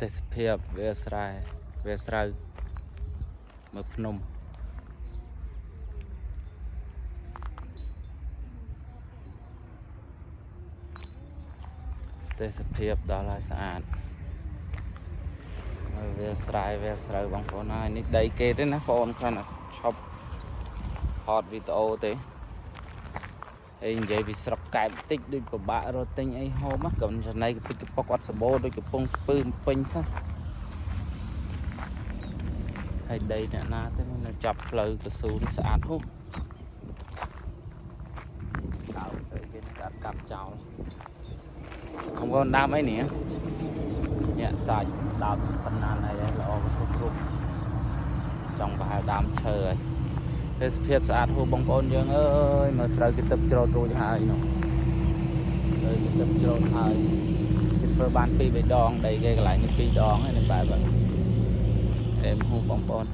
ទេសភាពវាស្រែវាស្រូវមើលភ្នំទេសភាពដល់ហើយស្អាតវាស្រែវាស្រូវបងប្អូនហើយនេះដីគេទេណាបងប្អូនគាត់ឈប់ថតវីដេអូទេហើយនិយាយពីស្រុកកែបបន្តិចដូចពិបាករត់ទិញអីហូបកុំចំណៃកពិចកប៉ុកអត់សបោដូចកំពង់ស្ពឺពេញសោះហើយដីអ្នកណាទៅនៅចាប់ផ្លូវកស៊ូនេះស្អាតហូបដើមស្អីគេកាត់កាប់ចោលបងប្អូនដើមអីនេះញាក់សាច់ដើមប៉ុណ្ណាណៃល្អគ្រប់ចង់ប្រហែលដើមឈើហើយទេសភាពស្អាតហូបបងប្អូនយើងអើយមើលស្រូវគេទឹកច្រូតរួចហើយនោះលើគេទឹកច្រូតហើយគេធ្វើបាន2 3 ដងដីគេកន្លែងនេះ2 ដងហើយនៅបែបហ្នឹងអេមហូបបងប្អូន